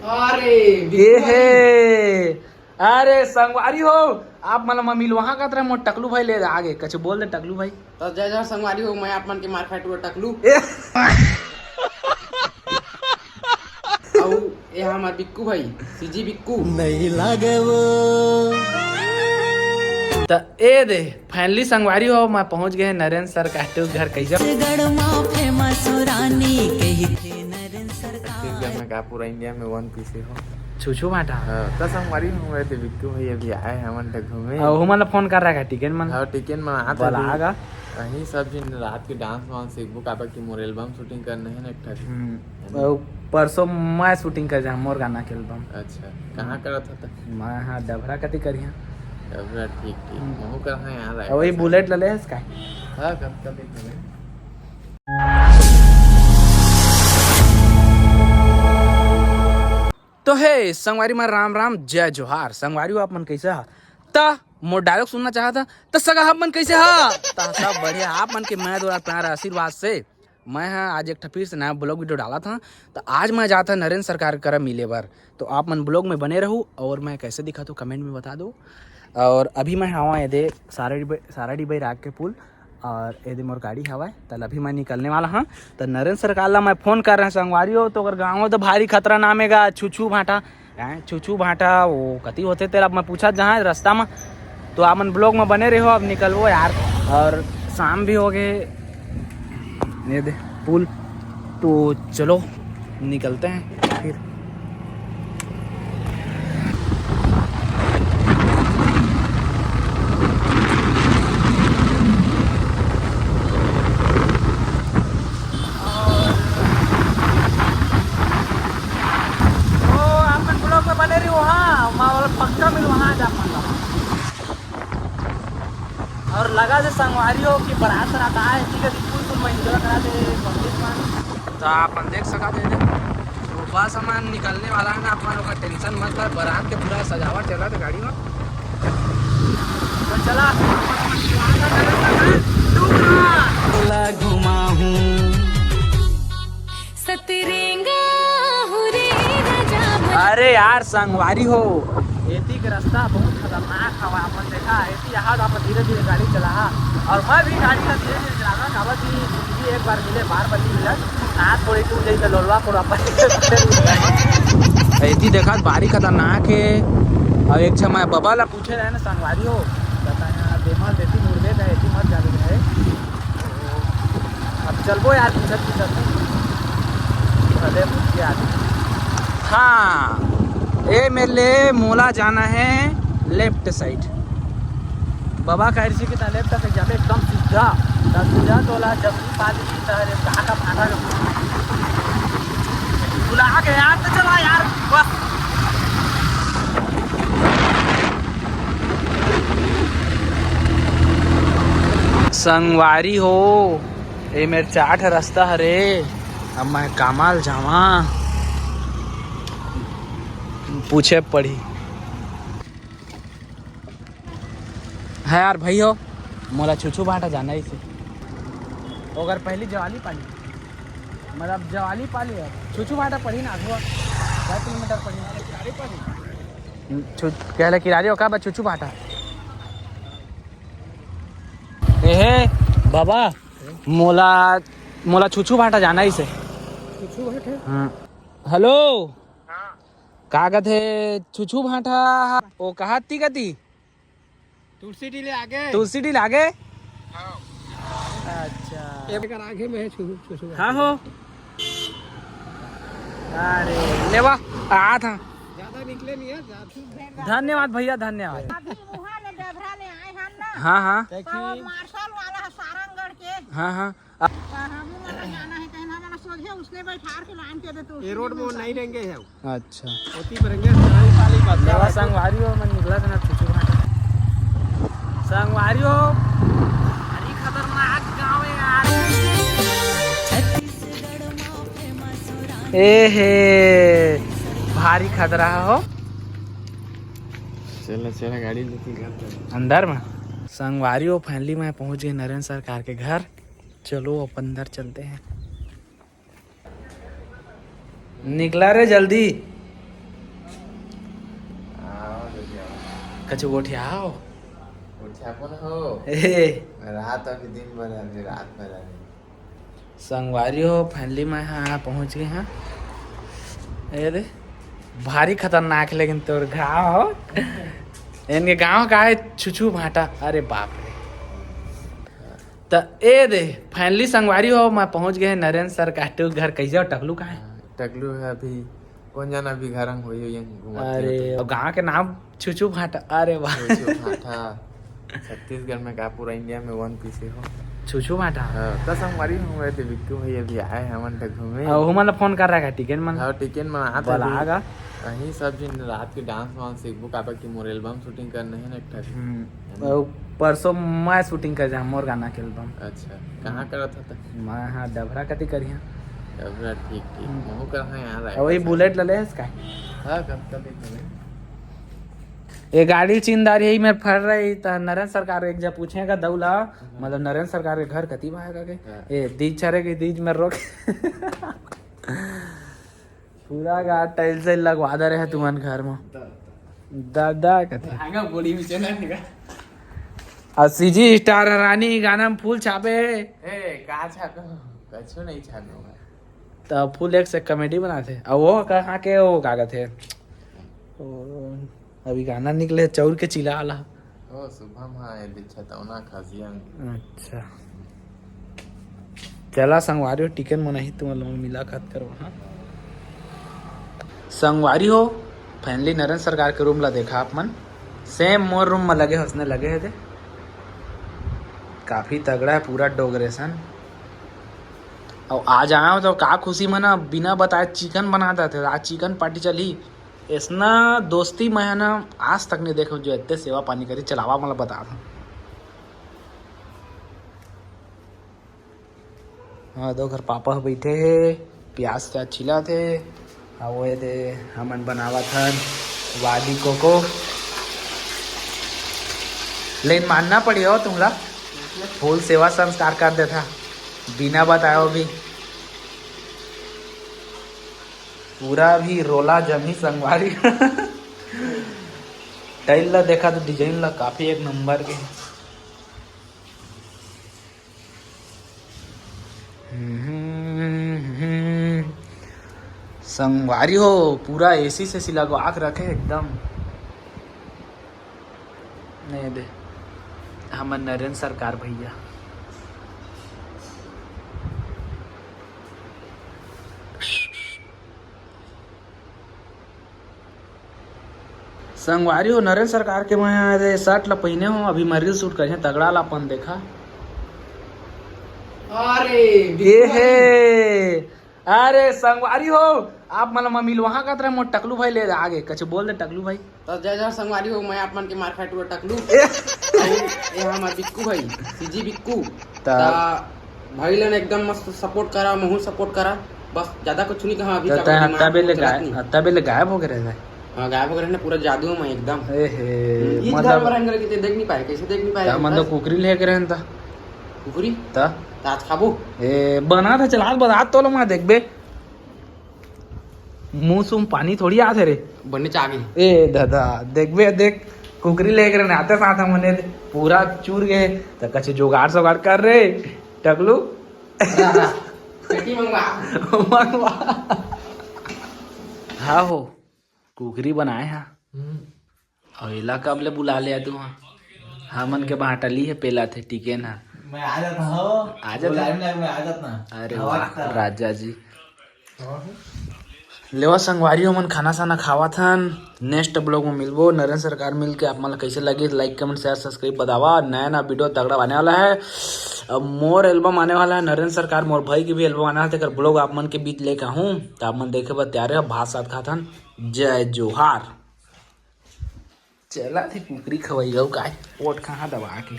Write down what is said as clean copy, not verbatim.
अरे ये है। अरे संगवारी हो आप मतलब मिल वहाँ का तरह मोट टकलू भाई ले आगे कछ बोल दे टकलू भाई तो जय जय संगवारी हो मैं आप मन के मार खाटू टकलू और ये हमार बिक्कू भाई सीजी बिक्कू नहीं लागे वो। तो ए दे फाइनली संगवारी हो मैं पहुंच गए नरेंद्र सर का घर कैसे में का पूरा इंडिया में वन पीस हो छुछू बाटा तो संगवारी हूँ मैं तो बिक्कू भाई अभी आए हैं मन तक घूमे और मन फोन कर रहा है टिकट मन हाँ टिकट में आता बोलागा कहीं सब दिन रात के डांस वांस सीखबो काबा की मोर एल्बम शूटिंग करने है ना एक ठा परसों मैं शूटिंग कर जा मोर गाना के एल्बम। अच्छा कहाँ करत था मैं हाँ डबरा कति करिया डबरा ठीक ठीक महू कहाँ यार आए वही बुलेट ले इसका हाँ कब कब देख तो हे संगवारी में राम राम जय जोहार संगवारी हो आप मन कैसे हा ता मोर डायलॉग सुनना चाहा था तो सगा आप मन कैसे हा ता सब बढ़िया आप मन के मैं द्वारा प्यार आशीर्वाद से मैं हाँ आज एक फिर से नया ब्लॉग वीडियो डाला था। तो आज मैं जाता नरेंद्र सरकार कर मिले बार तो आप मन ब्लॉग में बने रहूँ और मैं कैसे दिखा तो कमेंट में बता दो। और अभी मैं हवा ये दे सारा डिबई राग के पुल और यदि मोर गाड़ी हवा तल अभी मैं निकलने वाला हाँ। तो नरेंद्र सरकार ला मैं फ़ोन कर रहे हैं संगवारी हो तो अगर गाँव हो तो भारी खतरा नामेगा छुछू भाटा छुछू भाटा वो कति होते तेरा मैं पूछा जहाँ रास्ता में तो आप मन ब्लॉग में बने रहो अब निकलवो यार। और शाम भी हो गए ये दे पुल तो चलो निकलते हैं फिर। बने रही वहाँ पक्का मिल वहाँ जा और लगा से संगवारी हो कि बारात आता है ठीक है पुल में इंजॉय करा दे तो आप देख सका दे तो बस हम निकलने वाला है ना आप लोग का टेंशन मत कर बारात के पूरा सजावट चला था गाड़ी में तो चला घुमा हूँ अरे यार संगवारी हो एती का रास्ता बहुत खतरनाक हवा अपन देखा एती यहाँ आप धीरे धीरे गाड़ी चला और मैं भी गाड़ी का धीरे धीरे चलाना काबा की एक बार मिले बार बजी मिला हाथ थोड़ी टूट गई तो लोलवा पूरा एती देखा बारी खतरनाक है। और एक समय बाबा ला पूछे रहे ना संगवारी हो बेमल देती मुर्दे का एती मत जाने है अब चलबो यार पूछत पूछ के आदमी हाँ ए मेरे मोला जाना है लेफ्ट साइड बाबा कह रही कि लेफ्ट तक जाबे एकदम सीधा तोला जब पाली कहाँ का फाटा बुला के यार तो चला यार बस संगवारी हो ये मेरे 4 रास्ता हरे अब मैं कामाल जावा पूछे पड़ी है यार भाई हो मोला छुछू भाटा जाना ही से अगर पहली जवाली पाली मतलब जवाली पाली है छुछू भाटा पड़ी ना अगवा 10 किलोमीटर पड़ी कहले किरारी हो का बा छुछू भाटा ए बाबा मोला छुछू भाटा जाना ही से हाँ हेलो का कहते छुछू भाटा वो कहा ती कती तुलसी डी आगे अच्छा आगे में है हाँ हो अरे लेवा आ था ज्यादा निकले नहीं है धन्यवाद भैया धन्यवाद हाँ हाँ मार्शल वाला सारंगढ़ के हाँ हाँ उसने बैठा के लाइन के दे तो ये रोड में वो नहीं रहेंगे है अच्छा होती परेंगे साली बात लेवा संगवारी हो मैं निकला था ना छुछू भाटा संगवारी हो अरे खतरनाक गाँव है यार ए हे भारी खतरा हो चला गाड़ी लेके घर अंदर में संगवारी हो फाइनली मैं पहुंच गए नरेंद्र सरकार के घर। चलो अब अंदर चलते हैं निकला रे जल्दी कछु गोठियाओ उठ्यापन हो ए रात अभी दिन भर अभी रात भर अभी संगवारी हो फैमिली में यहाँ पहुँच गए हैं। ये दे भारी खतरनाक है, लेकिन तोर गाँव हो इनके गाँव का है छुछू भाटा। अरे बाप रे। तो ए दे फैमिली संगवारी हो मैं पहुँच गए हैं नरेंद्र सर का घर। कैसे हो टकलू का है? टकलू है अभी कौन जाना अभी घर हुई अरे गाँव के नाम छुछू भाटा। अरे वाह छत्तीसगढ़ में का पूरा इंडिया में 1 पीस हो छुछू भाटा। तो संगवारी हम गए थे बिक्कू भैया अभी आए हमन तक घूमे वो मतलब फोन कर रहा है टिकट मन टिकट में बोलागा कहीं सब जिन रात के डांस वांस सीखबो का की मोर एल्बम शूटिंग करने है ना एक ठक परसों मैं शूटिंग कर जा मोर गाना के एल्बम। अच्छा कहाँ करत था मैं हाँ डबरा कति करिया डबरा ठीक ठीक महू कर हां यार वही बुलेट ले ले इसका। हां कब देख ये गाड़ी चिंदारी यही में फर रही तो नरेंद्र सरकार एक जब पूछेगा दौला मतलब नरेंद्र सरकार के घर कति भाएगा के ए दीज चरे के दीज में रोक पूरा गाड़ टाइल से लगवा दे रहे तुमन घर में दादा कति आगा बॉडी में चला निका और सीजी स्टार रानी गाना में फूल छापे ए का छापो कछु नहीं छापो तो फुल एक से कॉमेडी बनाते और वो कहाँ के वो कागज थे अभी गाना निकले चौर के चिल्ला वाला ओ शुभम हां ये दिछतौना खासिया। अच्छा चला संगवारी हो टिकट में नहीं तुम लोग मुलाकात करो। हाँ संगवारी हो फैमिली नरेंद्र सरकार के रूम ला देखा आप मन सेम मोर रूम में लगे हंसने लगे है थे। काफी तगड़ा है पूरा डोगरेशन। और आज आया हो तो का खुशी में ना बिना बताए चिकन बनाता थे। आज चिकन पार्टी चली इसना दोस्ती मैं ना आज तक नहीं देखा जो इतने सेवा पानी करी चलावा मतलब बता था। हाँ दो घर पापा बैठे है प्याज का छिला थे और वो थे हमन बनावा था वादी कोको लेकिन मानना पड़ी हो तुमला फूल सेवा संस्कार कर देता बिना बताओ भी पूरा भी रोला जमी संगवारी टाइल ला देखा तो डिजाइन ला काफी एक नंबर के। संगवारी हो पूरा एसी से सिलवा के रखे एकदम। नहीं दे हमर नरेंद्र सरकार भैया संगवारी हो नरेंद्र सरकार के मैं शर्ट ला पहने हो अभी मैं रील शूट कर तगड़ा ला अपन देखा। अरे ये है अरे संगवारी हो आप मतलब मिल वहाँ का तरह मोर टकलू भाई ले आगे कछ बोल दे टकलू भाई तो जय जय संगवारी हो मैं आपमन के मार खाट हुआ टकलू ये हमार बिक्कू भाई सीजी बिक्कू ता भाई लन एकदम मस्त सपोर्ट करा महू सपोर्ट करा बस ज्यादा कुछ नहीं कहा अभी तबे ले गायब हो गए रहे हां गायब हो गए ना पूरा जादू में एकदम ए मतलब रंग के देख नहीं पाए कैसे देख नहीं पाए मतलब कुकरी ले के रहन ता कुकरी ता आज खाबो ए बना था चला बता तो लो मैं देखबे मुंह सुम पानी थोड़ी आते रे बनने चागे ए दादा देखबे देख कुकरी लेकर आते साथ हमने पूरा चूर गए तो कछ जुगाड़ सुगाड़ कर रे टकलू पेटी मंगवा हाँ हो कुकरी बनाए हैं और इला कब ले बुला लिया तू हमन के बाटली है पेला थे टिके ना मैं आ जाता हूं आ जाता मैं आ जाता। अरे वाह राजा जी लेवा संगवारी हमन खाना साना खावा था। नेक्स्ट ब्लॉग में मिलबो नरेंद्र सरकार मिल के आप मन कैसे लगे लाइक कमेंट शेयर सब्सक्राइब बतावा। नया नया वीडियो तगड़ा आने वाला है। अब मोर एल्बम आने वाला है नरेंद्र सरकार मोर भाई की भी एल्बम आने वाला है। ब्लॉग आप मन के बीच लेकर हूँ तो आप मन देखे बा तैयार है भात साथ खाथन जय जोहार। चला थी कुकरी खवाई गऊ का ओट कहाँ दबा के